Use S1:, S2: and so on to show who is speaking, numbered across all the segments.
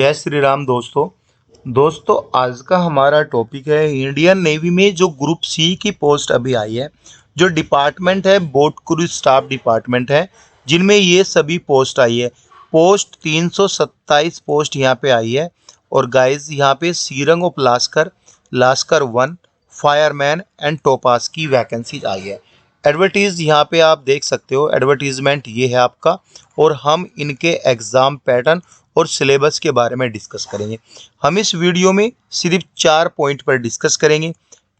S1: जय श्री राम दोस्तों आज का हमारा टॉपिक है इंडियन नेवी में जो ग्रुप सी की पोस्ट अभी आई है। जो डिपार्टमेंट है बोट क्रू स्टाफ डिपार्टमेंट है, जिनमें ये सभी पोस्ट आई है। पोस्ट 327 पोस्ट यहाँ पे आई है। और गाइज यहाँ पे serang of lascar, lascar 1, fireman and topass की वैकेंसीज आई है। एडवर्टीज यहाँ पे आप देख सकते हो, एडवर्टीजमेंट ये है आपका। और हम इनके एग्ज़ाम पैटर्न और सिलेबस के बारे में डिस्कस करेंगे। हम इस वीडियो में सिर्फ 4 पॉइंट पर डिस्कस करेंगे।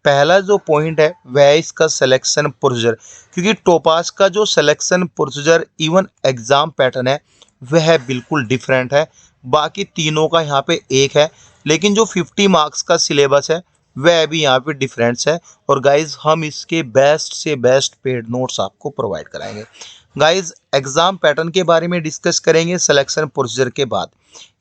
S1: पहला जो पॉइंट है वह है इसका सिलेक्शन प्रोसीजर, क्योंकि टोपास का जो selection procedure even exam pattern है वह बिल्कुल डिफरेंट है। बाकी तीनों का यहाँ पे एक है, लेकिन जो 50 मार्क्स का सिलेबस है वह भी यहाँ पे डिफरेंस है। और गाइज हम इसके बेस्ट से बेस्ट पेड नोट्स आपको प्रोवाइड कराएंगे। गाइज एग्ज़ाम पैटर्न के बारे में डिस्कस करेंगे सिलेक्शन प्रोसीजर के बाद।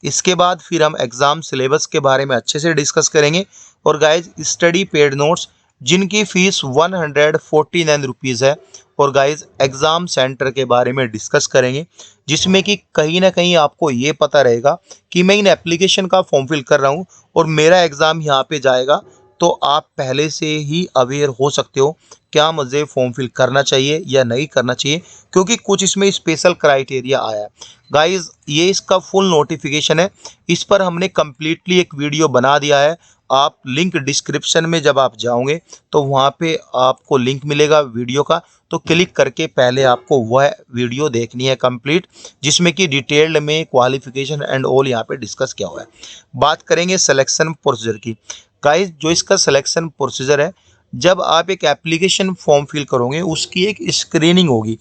S1: इसके बाद फिर हम एग्ज़ाम सिलेबस के बारे में अच्छे से डिस्कस करेंगे। और गाइज स्टडी पेड नोट्स जिनकी फ़ीस 149 रुपीज़ है। और गाइज एग्ज़ाम सेंटर के बारे में डिस्कस करेंगे, जिसमें कि कहीं ना कहीं आपको ये पता रहेगा कि मैं इन एप्लीकेशन का फॉर्म फिल कर रहा हूँ और मेरा एग्ज़ाम यहाँ पे जाएगा, तो आप पहले से ही अवेयर हो सकते हो क्या मुझे फॉर्म फिल करना चाहिए या नहीं करना चाहिए, क्योंकि कुछ इसमें स्पेशल क्राइटेरिया आया है। गाइस ये इसका फुल नोटिफिकेशन है, इस पर हमने कम्प्लीटली एक वीडियो बना दिया है। आप लिंक डिस्क्रिप्शन में जब आप जाओगे तो वहाँ पे आपको लिंक मिलेगा वीडियो का, तो क्लिक करके पहले आपको वह वीडियो देखनी है कंप्लीट, जिसमें कि डिटेल्ड में क्वालिफिकेशन एंड ऑल यहाँ पे डिस्कस किया हुआ है। बात करेंगे सिलेक्शन प्रोसीजर की। गाइस जो इसका सिलेक्शन प्रोसीजर है, जब आप एक एप्लीकेशन फॉर्म फिल करोगे उसकी एक स्क्रीनिंग होगी।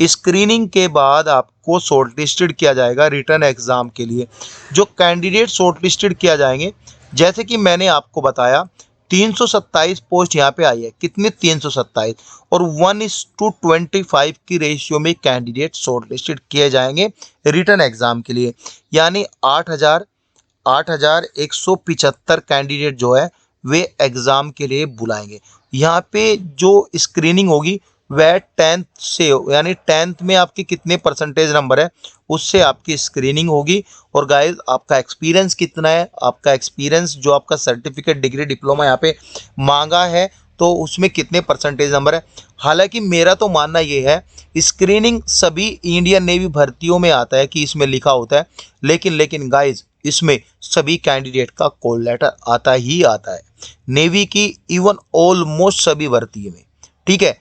S1: स्क्रीनिंग के बाद आपको शॉर्टलिस्टेड किया जाएगा रिटर्न एग्ज़ाम के लिए। जो कैंडिडेट शॉर्टलिस्टेड किया जाएंगे, जैसे कि मैंने आपको बताया 327 पोस्ट यहाँ पे आई है। कितने? 327। और 1:25 की रेशियो में कैंडिडेट शॉर्टलिस्टेड किए जाएंगे रिटर्न एग्ज़ाम के लिए। यानी 8,175 कैंडिडेट जो है वे एग्ज़ाम के लिए बुलाएंगे। यहाँ पे जो स्क्रीनिंग होगी वह 10th से, यानी 10th में आपके कितने परसेंटेज नंबर है उससे आपकी स्क्रीनिंग होगी। और गाइस आपका एक्सपीरियंस कितना है, आपका एक्सपीरियंस जो आपका सर्टिफिकेट डिग्री डिप्लोमा यहाँ पे मांगा है तो उसमें कितने परसेंटेज नंबर है। हालांकि मेरा तो मानना ये है, स्क्रीनिंग सभी इंडियन नेवी भर्तियों में आता है कि इसमें लिखा होता है, लेकिन गाइज इसमें सभी कैंडिडेट का कॉल लेटर आता ही आता है नेवी की, इवन ऑलमोस्ट सभी भर्ती में। ठीक है,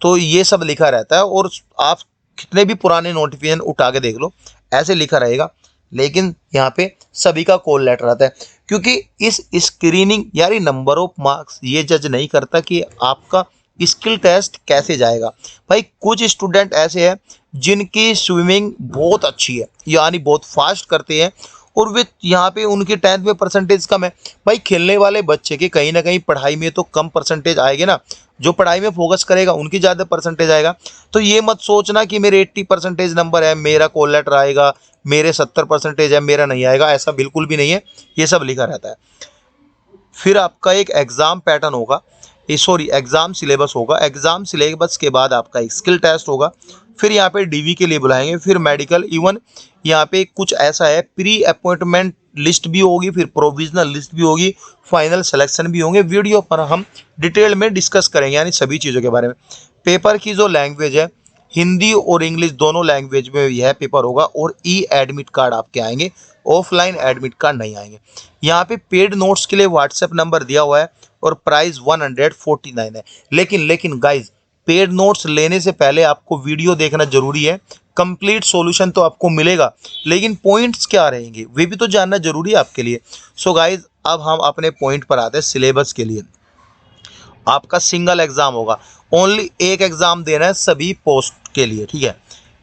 S1: तो ये सब लिखा रहता है। और आप कितने भी पुराने नोटिफिकेशन उठा के देख लो, ऐसे लिखा रहेगा, लेकिन यहाँ पे सभी का कॉल लेटर आता है। क्योंकि इस स्क्रीनिंग यानी नंबर ऑफ मार्क्स ये जज नहीं करता कि आपका स्किल टेस्ट कैसे जाएगा। भाई कुछ स्टूडेंट ऐसे हैं जिनकी स्विमिंग बहुत अच्छी है, यानी बहुत फास्ट करते हैं, और वे यहाँ पे उनके 10th में परसेंटेज कम है। भाई खेलने वाले बच्चे के कहीं ना कहीं पढ़ाई में तो कम परसेंटेज आएंगे ना, जो पढ़ाई में फोकस करेगा उनकी ज़्यादा परसेंटेज आएगा। तो ये मत सोचना कि मेरे 80 परसेंटेज नंबर है मेरा कॉल लेटर आएगा, मेरे 70 परसेंटेज है मेरा नहीं आएगा, ऐसा बिल्कुल भी नहीं है। ये सब लिखा रहता है। फिर आपका एक एग्ज़ाम पैटर्न होगा, एग्ज़ाम सिलेबस होगा। एग्ज़ाम सिलेबस के बाद आपका एक स्किल टेस्ट होगा। फिर यहाँ पे डीवी के लिए बुलाएंगे, फिर मेडिकल, इवन यहाँ पे कुछ ऐसा है प्री अपॉइंटमेंट लिस्ट भी होगी, फिर प्रोविजनल लिस्ट भी होगी, फाइनल सिलेक्शन भी होंगे। वीडियो पर हम डिटेल में डिस्कस करेंगे यानी सभी चीज़ों के बारे में। पेपर की जो लैंग्वेज है, हिंदी और इंग्लिश दोनों लैंग्वेज में यह पेपर होगा। और ई एडमिट कार्ड आपके आएंगे, ऑफलाइन एडमिट कार्ड नहीं आएंगे। यहाँ पे पेड नोट्स के लिए व्हाट्सएप नंबर दिया हुआ है और प्राइस 149 है। लेकिन गाइज पेड नोट्स लेने से पहले आपको वीडियो देखना जरूरी है। कंप्लीट सॉल्यूशन तो आपको मिलेगा, लेकिन पॉइंट्स क्या रहेंगे वे भी तो जानना जरूरी है आपके लिए। सो गाइज अब हम अपने पॉइंट पर आते हैं। सिलेबस के लिए आपका सिंगल एग्जाम होगा, ओनली एक एग्जाम देना है सभी पोस्ट के लिए। ठीक है,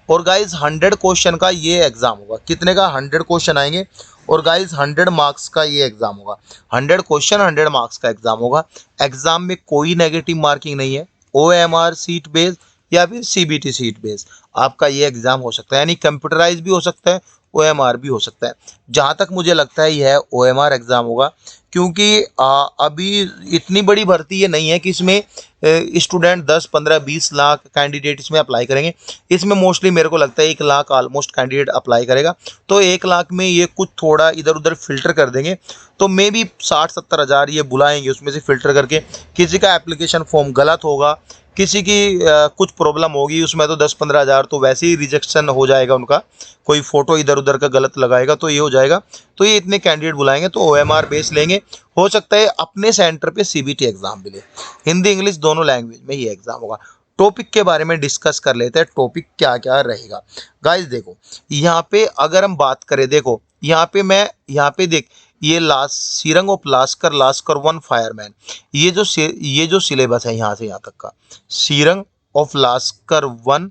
S1: और गाइज 100 क्वेश्चन का ये एग्जाम होगा। कितने का? 100 क्वेश्चन आएंगे। और गाइज 100 मार्क्स का ये एग्जाम होगा। 100 क्वेश्चन 100 मार्क्स का एग्जाम होगा। एग्जाम में कोई नेगेटिव मार्किंग नहीं है। OMR सीट बेस या फिर CBT सीट बेस आपका ये एग्जाम हो सकता है, यानी कंप्यूटराइज भी हो सकता है OMR भी हो सकता है। जहाँ तक मुझे लगता है यह OMR एग्ज़ाम होगा, क्योंकि अभी इतनी बड़ी भर्ती ये नहीं है कि इसमें स्टूडेंट 10, 15, 20 लाख कैंडिडेट इसमें अप्लाई करेंगे। इसमें मोस्टली मेरे को लगता है 1 लाख ऑलमोस्ट कैंडिडेट अप्लाई करेगा, तो 1 लाख में ये कुछ थोड़ा इधर उधर फिल्टर कर देंगे, तो मे बी 60-70 हज़ार ये बुलाएंगे, उसमें से फिल्टर करके। किसी का एप्लीकेशन फॉर्म गलत होगा, किसी की कुछ प्रॉब्लम होगी, उसमें तो 10-15 हज़ार तो वैसे ही रिजेक्शन हो जाएगा उनका, कोई फोटो इधर उधर का गलत लगाएगा तो ये हो जाएगा। तो ये इतने कैंडिडेट बुलाएंगे तो OMR बेस लेंगे। हो सकता है अपने सेंटर पे CBT एग्जाम भी ले, हिंदी इंग्लिश दोनों लैंग्वेज में ये एग्जाम होगा। टॉपिक के बारे में डिस्कस कर लेते हैं, टॉपिक क्या क्या रहेगा। गाइस देखो, यहाँ पे अगर हम बात करें, देखो यहाँ पे देख, ये last serang of lascar 1 fireman, ये जो सिलेबस है यहाँ से यहाँ तक का, serang of lascar 1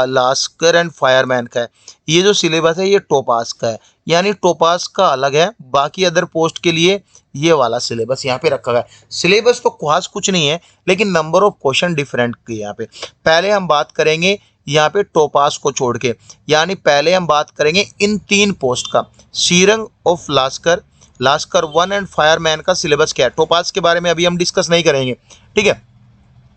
S1: lascar and fireman का है। ये जो सिलेबस है ये टोपास का है, यानी टोपास का अलग है, बाकी अदर पोस्ट के लिए ये वाला सिलेबस यहाँ पे रखा गया है। सिलेबस तो खास कुछ नहीं है, लेकिन नंबर ऑफ क्वेश्चन डिफरेंट के यहाँ पे। पहले हम बात करेंगे यहाँ पे टोपास को छोड़ के, यानी पहले हम बात करेंगे इन 3 पोस्ट का, serang of lascar 1 and fireman का सिलेबस क्या है। टोपास के बारे में अभी हम डिस्कस नहीं करेंगे, ठीक है।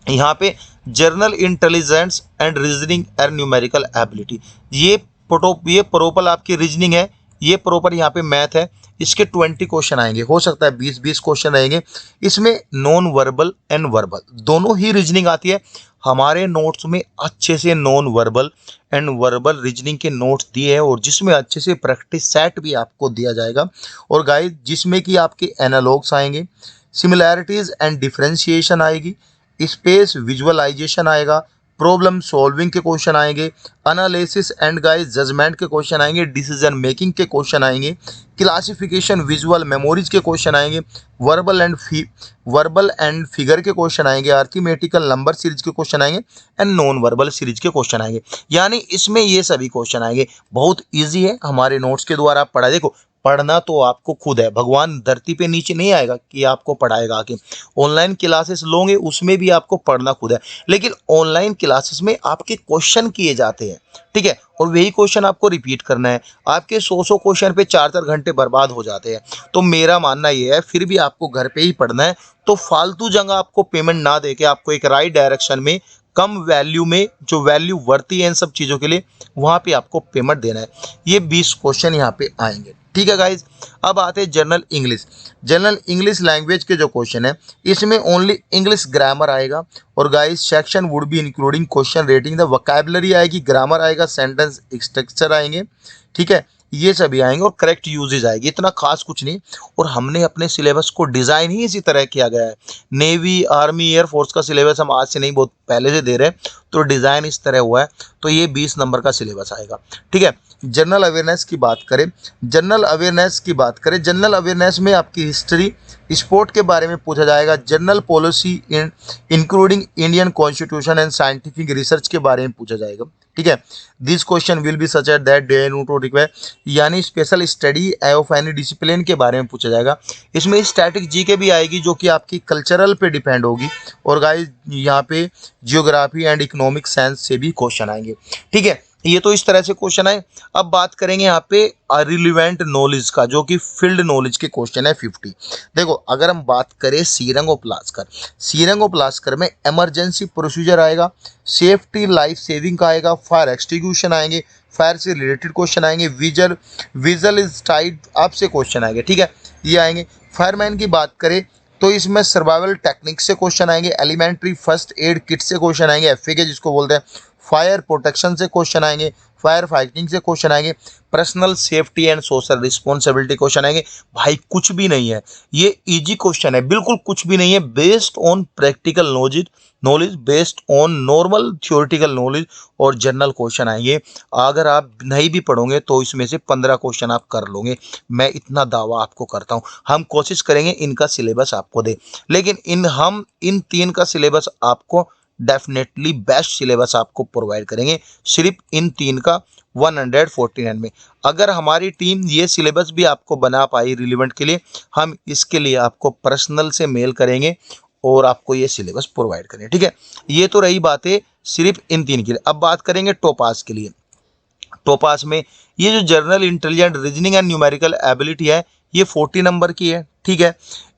S1: यहाँ पे journal intelligence and reasoning and numerical ability, ये प्रॉपर आपकी रीजनिंग है, ये प्रॉपर यहाँ पे मैथ है। इसके 20 क्वेश्चन आएंगे, हो सकता है 20 क्वेश्चन रहेंगे। इसमें नॉन वर्बल एंड वर्बल दोनों ही रीजनिंग आती है। हमारे नोट्स में अच्छे से non verbal and verbal reasoning के नोट्स दिए हैं, और जिसमें अच्छे से प्रैक्टिस सेट भी आपको दिया जाएगा। और गाइस जिसमें कि आपके एनालॉग्स आएंगे, सिमिलैरिटीज एंड डिफरेंशिएशन आएगी, स्पेस विजुअलाइजेशन आएगा, प्रॉब्लम सॉल्विंग के क्वेश्चन आएंगे, एनालिसिस एंड गाइस जजमेंट के क्वेश्चन आएंगे, डिसीजन मेकिंग के क्वेश्चन आएंगे, क्लासिफिकेशन विजुअल मेमोरीज के क्वेश्चन आएंगे, वर्बल एंड फिगर के क्वेश्चन आएंगे, अर्थमेटिकल नंबर सीरीज के क्वेश्चन आएंगे, एंड नॉन वर्बल सीरीज के क्वेश्चन आएंगे। यानी इसमें ये सभी क्वेश्चन आएंगे। बहुत ईजी है, हमारे नोट्स के द्वारा आप पढ़ा। देखो, पढ़ना तो आपको खुद है, भगवान धरती पे नीचे नहीं आएगा कि आपको पढ़ाएगा आके। ऑनलाइन क्लासेस लोगे उसमें भी आपको पढ़ना खुद है, लेकिन ऑनलाइन क्लासेस में आपके क्वेश्चन किए जाते हैं, ठीक है, और वही क्वेश्चन आपको रिपीट करना है। आपके 100 क्वेश्चन पे 4-4 घंटे बर्बाद हो जाते हैं। तो मेरा मानना ये है, फिर भी आपको घर पे ही पढ़ना है, तो फालतू जगह आपको पेमेंट ना दे के आपको एक राइट डायरेक्शन में, कम वैल्यू में, जो वैल्यू वर्ती है इन सब चीज़ों के लिए, वहाँ पे आपको पेमेंट देना है। ये 20 क्वेश्चन यहाँ पे आएंगे, ठीक है गाइज। अब आते हैं जनरल इंग्लिश लैंग्वेज के जो क्वेश्चन है, इसमें ओनली इंग्लिश ग्रामर आएगा। और guys section would be including question rating the vocabulary आएगी, ग्रामर आएगा, सेंटेंस स्ट्रक्चर आएंगे, ठीक है, ये सभी आएंगे, और करेक्ट यूजेज आएगी। इतना खास कुछ नहीं। और हमने अपने सिलेबस को डिज़ाइन ही इसी तरह किया गया है। नेवी, आर्मी, एयरफोर्स का सिलेबस हम आज से नहीं, बहुत पहले से दे रहे हैं, तो डिज़ाइन इस तरह हुआ है। तो ये 20 नंबर का सिलेबस आएगा, ठीक है। जनरल अवेयरनेस की बात करें, जनरल अवेयरनेस में आपकी हिस्ट्री, स्पोर्ट के बारे में पूछा जाएगा, general policy including Indian constitution and scientific research के बारे में पूछा जाएगा, ठीक है। This question will be such at that day not require, यानी special study of any discipline के बारे में पूछा जाएगा। इसमें स्टैटिक जीके भी आएगी, जो कि आपकी कल्चरल पे डिपेंड होगी। और गाइस यहाँ पे जियोग्राफी एंड इकोनॉमिक साइंस से भी क्वेश्चन आएंगे, ठीक है। ये तो इस तरह से क्वेश्चन आए। अब बात करेंगे यहाँ पे रिलेवेंट नॉलेज का, जो कि फील्ड नॉलेज के क्वेश्चन है 50। देखो, अगर हम बात करें सीरंग ऑफ लास्कर में इमरजेंसी प्रोसीजर आएगा, सेफ्टी लाइफ सेविंग का आएगा, फायर एक्सटिंग्विशन आएंगे, फायर से रिलेटेड क्वेश्चन आएंगे, विजल इज टाइड अप से क्वेश्चन आएंगे, ठीक है, ये आएंगे। फायरमैन की बात करें तो इसमें सर्वाइवल टेक्निक से क्वेश्चन आएंगे, एलिमेंट्री फर्स्ट एड किट से क्वेश्चन आएंगे, FAQ जिसको बोलते हैं, फायर प्रोटेक्शन से क्वेश्चन आएंगे, फायर फाइटिंग से क्वेश्चन आएंगे, personal safety and social responsibility question आएंगे। भाई कुछ भी नहीं है, ये इजी क्वेश्चन है, बिल्कुल कुछ भी नहीं है। Based on practical knowledge, based on normal theoretical knowledge और जनरल क्वेश्चन आएंगे। अगर आप नहीं भी पढ़ोगे तो इसमें से 15 क्वेश्चन आप कर लोगे, मैं इतना दावा आपको करता हूँ। हम कोशिश करेंगे इनका सिलेबस आपको दे, लेकिन हम इन 3 का सिलेबस आपको डेफिनेटली बेस्ट सिलेबस आपको प्रोवाइड करेंगे, सिर्फ इन 3 का 149 में। अगर हमारी टीम ये सिलेबस भी आपको बना पाई रिलेवेंट के लिए, हम इसके लिए आपको पर्सनल से मेल करेंगे और आपको ये सिलेबस प्रोवाइड करेंगे, ठीक है। ये तो रही बातें सिर्फ इन 3 के लिए। अब बात करेंगे टोपास के लिए। टोपास में। ये जो general intelligent reasoning and numerical ability है ये 40 नंबर की है, ठीक है।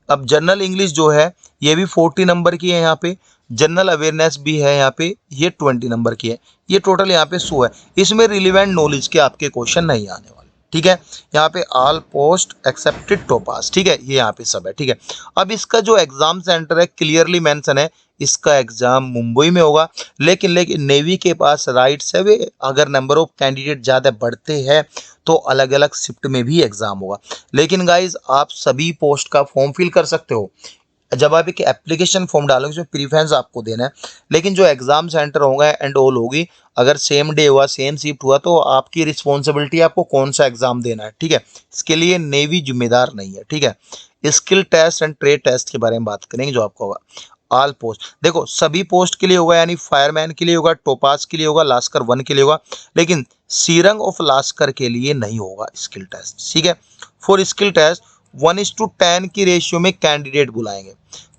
S1: अब जनरल इंग्लिश जो है ये भी 40 नंबर की है यहाँ पे। जनरल अवेयरनेस भी है यहाँ पे, ये 20 नंबर की है। ये टोटल यहाँ पे 100 है। इसमें रिलेवेंट नॉलेज के आपके क्वेश्चन नहीं आने वाले, ठीक है। यहाँ पे ऑल पोस्ट एक्सेप्टेड टोपास, ठीक है, ये यहाँ पे सब है, ठीक है। अब इसका जो एग्जाम सेंटर है क्लियरली मेंशन है, इसका एग्जाम मुंबई में होगा। लेकिन नेवी के पास राइट्स है, वे अगर नंबर ऑफ कैंडिडेट ज़्यादा बढ़ते हैं तो अलग अलग शिफ्ट में भी एग्जाम होगा। लेकिन गाइज आप सभी पोस्ट का फॉर्म फिल कर सकते हो जब आप एक एप्लीकेशन फॉर्म डालोगे उसमें प्रीफरेंस आपको देना है। लेकिन जो एग्जाम सेंटर होगा एंड ऑल होगी, अगर सेम डे हुआ सेम शिफ्ट हुआ तो आपकी रिस्पॉन्सिबिलिटी आपको कौन सा एग्जाम देना है, ठीक है। इसके लिए नेवी जिम्मेदार नहीं है, ठीक है। Skill test and trade test के बारे में बात करेंगे जो आपको होगा। ऑल पोस्ट देखो सभी पोस्ट के लिए होगा, यानी फायरमैन के लिए होगा, टोपास के लिए होगा, लास्कर 1 के लिए होगा, लेकिन सीरंग ऑफ लास्कर के लिए नहीं होगा स्किल टेस्ट, ठीक है। फॉर स्किल टेस्ट 1:10 की रेशियो में कैंडिडेट बुलाएंगे।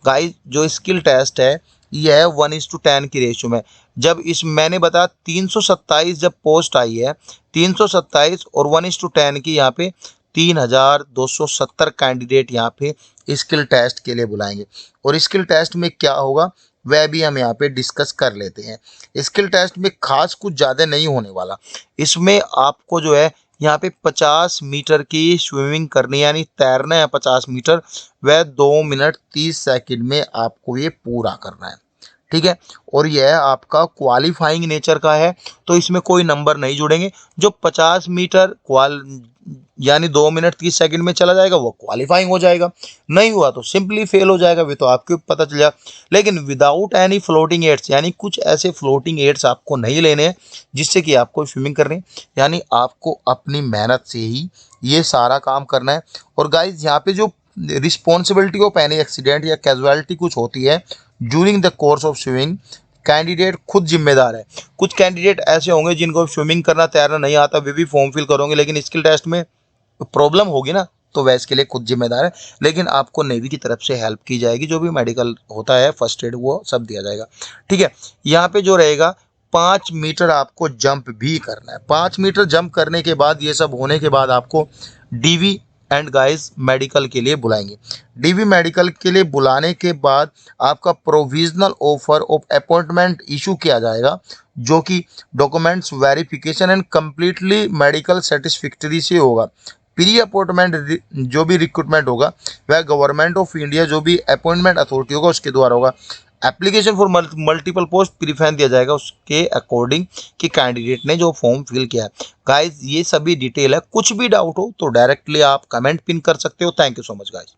S1: गाइस जो स्किल टेस्ट है यह है 1:10 की रेशियो में। जब इस मैंने बताया 327 जब पोस्ट आई है, 327 और 1:10 की यहाँ पे 3270 कैंडिडेट यहाँ पे स्किल टेस्ट के लिए बुलाएंगे। और स्किल टेस्ट में क्या होगा वह भी हम यहाँ पे डिस्कस कर लेते हैं। स्किल टेस्ट में खास कुछ ज़्यादा नहीं होने वाला। इसमें आपको जो है यहाँ पे 50 मीटर की स्विमिंग करनी, यानी तैरना है 50 मीटर, वह 2 मिनट 30 सेकंड में आपको ये पूरा करना है, ठीक है। और यह आपका क्वालिफाइंग नेचर का है, तो इसमें कोई नंबर नहीं जुड़ेंगे। जो 50 मीटर यानी 2 मिनट 30 सेकंड में चला जाएगा वो क्वालिफाइंग हो जाएगा, नहीं हुआ तो सिंपली फेल हो जाएगा, वे तो आपको पता चल जाएगा। लेकिन विदाउट एनी फ्लोटिंग एड्स, यानी कुछ ऐसे फ्लोटिंग एड्स आपको नहीं लेने हैं जिससे कि आपको स्विमिंग करनी है, यानी आपको अपनी मेहनत से ही ये सारा काम करना है। और गाइज यहाँ पे जो रिस्पॉन्सिबिलिटी ऑफ एनी एक्सीडेंट या कैजुअलिटी कुछ होती है during the course of swimming, candidate खुद जिम्मेदार है। कुछ कैंडिडेट ऐसे होंगे जिनको स्विमिंग करना तैरना नहीं आता, वे भी फॉर्म फिल करोगे, लेकिन स्किल टेस्ट में प्रॉब्लम होगी ना, तो वह इसके लिए खुद जिम्मेदार है। लेकिन आपको नेवी की तरफ से हेल्प की जाएगी, जो भी मेडिकल होता है फर्स्ट एड वो सब दिया जाएगा, ठीक है। यहाँ पे जो रहेगा 5 मीटर आपको जंप भी करना है। 5 मीटर जंप करने के बाद, ये सब होने के बाद आपको डीवी एंड गाइस मेडिकल के लिए बुलाएंगे। डीवी मेडिकल के लिए बुलाने के बाद आपका provisional offer of appointment issue किया जाएगा, जो कि documents verification and completely medical satisfactory से होगा। प्री अपॉइंटमेंट जो भी रिक्रूटमेंट होगा वह गवर्नमेंट ऑफ इंडिया जो भी अपॉइंटमेंट अथॉरिटी होगा उसके द्वारा होगा। Application for multiple post preference दिया जाएगा उसके अकॉर्डिंग कि कैंडिडेट ने जो फॉर्म फिल किया है। गाइज ये सभी डिटेल है, कुछ भी डाउट हो तो डायरेक्टली आप कमेंट पिन कर सकते हो। Thank you so much guys.